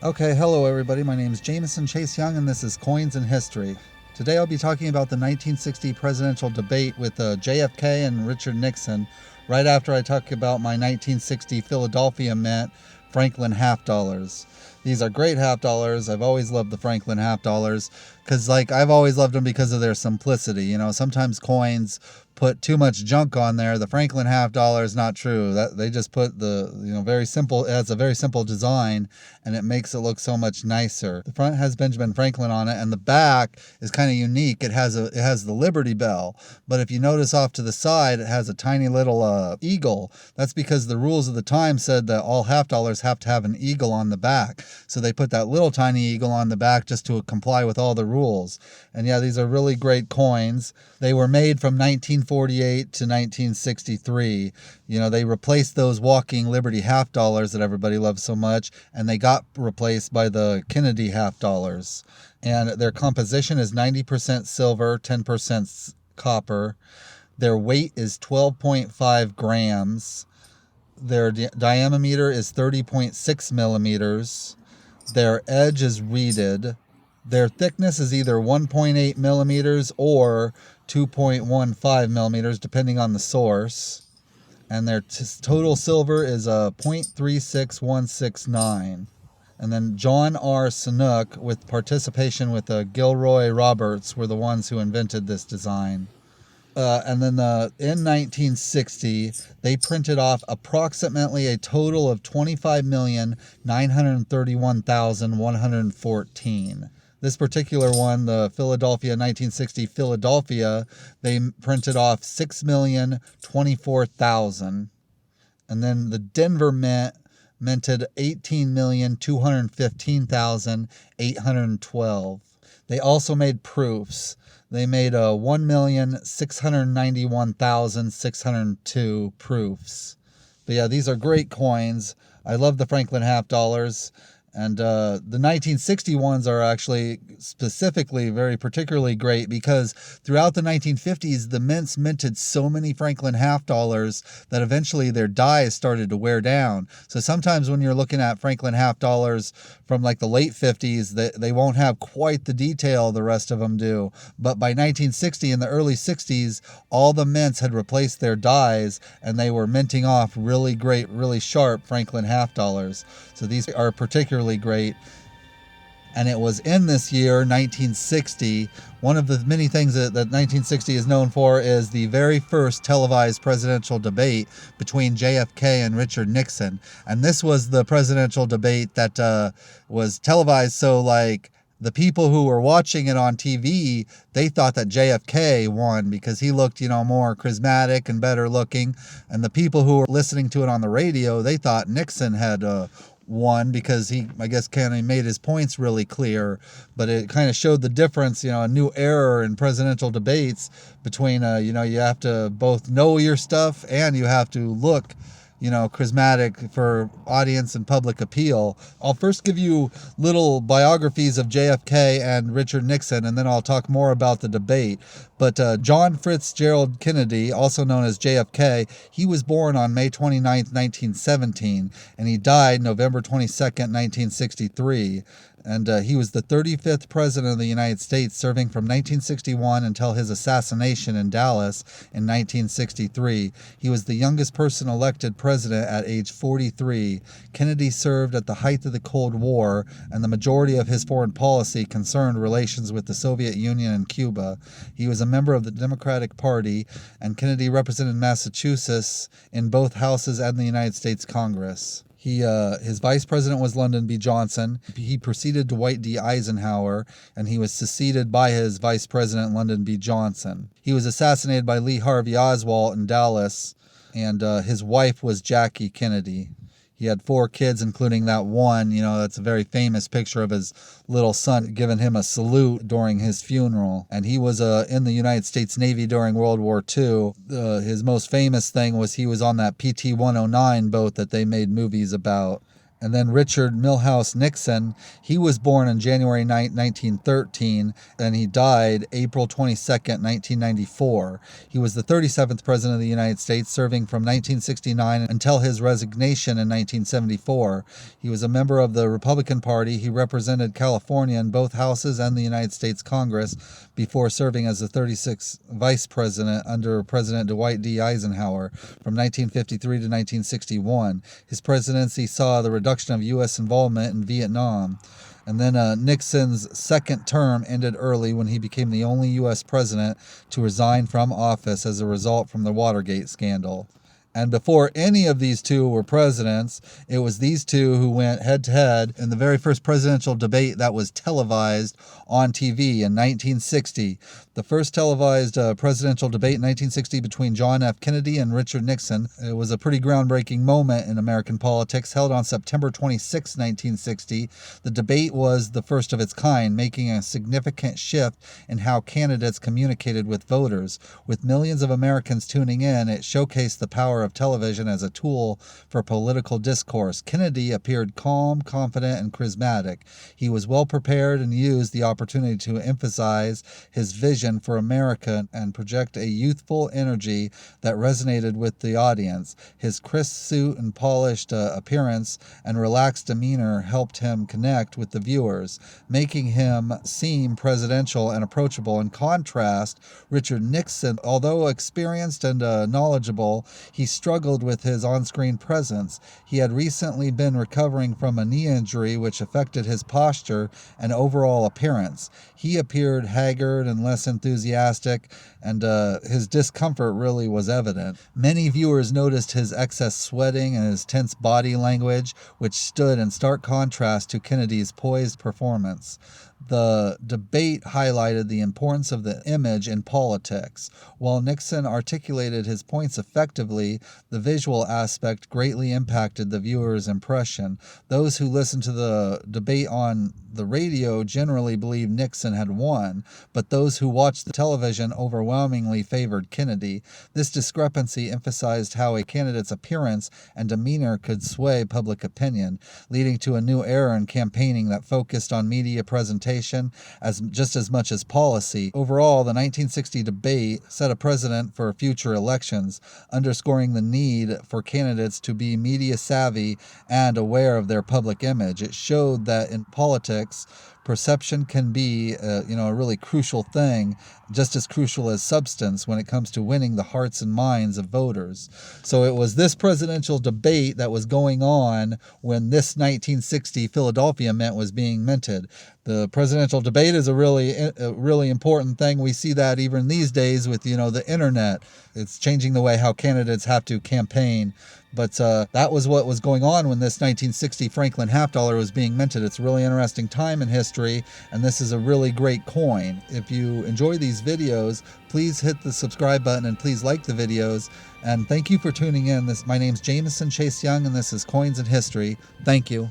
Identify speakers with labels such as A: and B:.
A: Okay, hello everybody. My name is Jameson Chase Young, and this is Coins and History. Today I'll be talking about the 1960 presidential debate with JFK and Richard Nixon, right after I talk about my 1960 Philadelphia Mint Franklin half dollars. These are great half dollars. I've always loved the Franklin half dollars because, I've always loved them because of their simplicity. Sometimes coins put too much junk on there. The Franklin half dollar is not true. That they just put the very simple. It has a very simple design, and it makes it look so much nicer. The front has Benjamin Franklin on it, and the back is kind of unique. It has the Liberty Bell, but if you notice off to the side, it has a tiny little eagle. That's because the rules of the time said that all half dollars have to have an eagle on the back. So they put that little tiny eagle on the back just to comply with all the rules. And yeah, these are really great coins. They were made from 1948 to 1963. They replaced those walking Liberty half dollars that everybody loves so much, and they got replaced by the Kennedy half dollars. And their composition is 90% silver, 10% copper. Their weight is 12.5 grams. Their diameter is 30.6 millimeters. Their edge is reeded. Their thickness is either 1.8 millimeters or 2.15 millimeters, depending on the source. And their total silver is 0.36169. And then John R. Sanook, with participation with Gilroy Roberts, were the ones who invented this design. And then in 1960, they printed off approximately a total of 25,931,114. This particular one, the Philadelphia 1960 Philadelphia, they printed off 6,024,000. And then the Denver Mint minted 18,215,812. They also made proofs. They made 1,691,602 proofs. But yeah, these are great coins. I love the Franklin half dollars. And the 1960 ones are actually specifically very particularly great because throughout the 1950s, the mints minted so many Franklin half dollars that eventually their dies started to wear down. So sometimes when you're looking at Franklin half dollars from like the late 50s, they won't have quite the detail the rest of them do. But by 1960 and the early 60s, all the mints had replaced their dies and they were minting off really great, really sharp Franklin half dollars. So these are particularly great. And it was in this year, 1960, one of the many things that 1960 is known for is the very first televised presidential debate between JFK and Richard Nixon. And this was the presidential debate that was televised, so the people who were watching it on TV, they thought that JFK won because he looked, more charismatic and better looking. And the people who were listening to it on the radio, they thought Nixon had won because he, I guess, kind of made his points really clear. But it kind of showed the difference, a new era in presidential debates between, you have to both know your stuff and you have to look charismatic for audience and public appeal. I'll first give you little biographies of JFK and Richard Nixon, and then I'll talk more about the debate. But John Fitzgerald Kennedy, also known as JFK, he was born on May 29th, 1917, and he died November 22nd, 1963. And he was the 35th president of the United States, serving from 1961 until his assassination in Dallas in 1963. He was the youngest person elected president at age 43. Kennedy served at the height of the Cold War, and the majority of his foreign policy concerned relations with the Soviet Union and Cuba. He was a member of the Democratic Party, and Kennedy represented Massachusetts in both houses and the United States Congress. His vice president was Lyndon B. Johnson. He proceeded Dwight D. Eisenhower, and he was succeeded by his vice president, Lyndon B. Johnson. He was assassinated by Lee Harvey Oswald in Dallas, and his wife was Jackie Kennedy. He had 4 kids, including that one, that's a very famous picture of his little son giving him a salute during his funeral. And he was in the United States Navy during World War II. His most famous thing was he was on that PT-109 boat that they made movies about. And then Richard Milhouse Nixon, he was born on January 9, 1913, and he died April 22nd, 1994. He was the 37th President of the United States, serving from 1969 until his resignation in 1974. He was a member of the Republican Party. He represented California in both houses and the United States Congress before serving as the 36th Vice President under President Dwight D. Eisenhower from 1953 to 1961. His presidency saw the reduction of U.S. involvement in Vietnam. And then Nixon's second term ended early when he became the only U.S. president to resign from office as a result from the Watergate scandal. And before any of these two were presidents, it was these two who went head-to-head in the very first presidential debate that was televised on TV in 1960. The first televised presidential debate in 1960 between John F. Kennedy and Richard Nixon. It was a pretty groundbreaking moment in American politics, held on September 26, 1960. The debate was the first of its kind, making a significant shift in how candidates communicated with voters. With millions of Americans tuning in, it showcased the power of television as a tool for political discourse. Kennedy appeared calm, confident, and charismatic. He was well prepared and used the opportunity to emphasize his vision for America and project a youthful energy that resonated with the audience. His crisp suit and polished appearance and relaxed demeanor helped him connect with the viewers, making him seem presidential and approachable. In contrast, Richard Nixon, although experienced and knowledgeable, he struggled with his on-screen presence. He had recently been recovering from a knee injury which affected his posture and overall appearance. He appeared haggard and less enthusiastic, and his discomfort really was evident. Many viewers noticed his excess sweating and his tense body language, which stood in stark contrast to Kennedy's poised performance. The debate highlighted the importance of the image in politics. While Nixon articulated his points effectively, the visual aspect greatly impacted the viewer's impression. Those who listened to the debate on the radio generally believed Nixon had won, but those who watched the television overwhelmingly favored Kennedy. This discrepancy emphasized how a candidate's appearance and demeanor could sway public opinion, leading to a new era in campaigning that focused on media presentation just as much as policy. Overall, the 1960 debate set a precedent for future elections, underscoring the need for candidates to be media savvy and aware of their public image. It showed that in politics, perception can be a really crucial thing, just as crucial as substance when it comes to winning the hearts and minds of voters. So it was this presidential debate that was going on when this 1960 Philadelphia Mint was being minted. The presidential debate is a really important thing. We see that even these days with the internet. It's changing the way how candidates have to campaign. But that was what was going on when this 1960 Franklin half dollar was being minted. It's a really interesting time in history, and this is a really great coin. If you enjoy these videos, please hit the subscribe button and please like the videos. And thank you for tuning in. My name's Jameson Chase Young, and this is Coins in History. Thank you.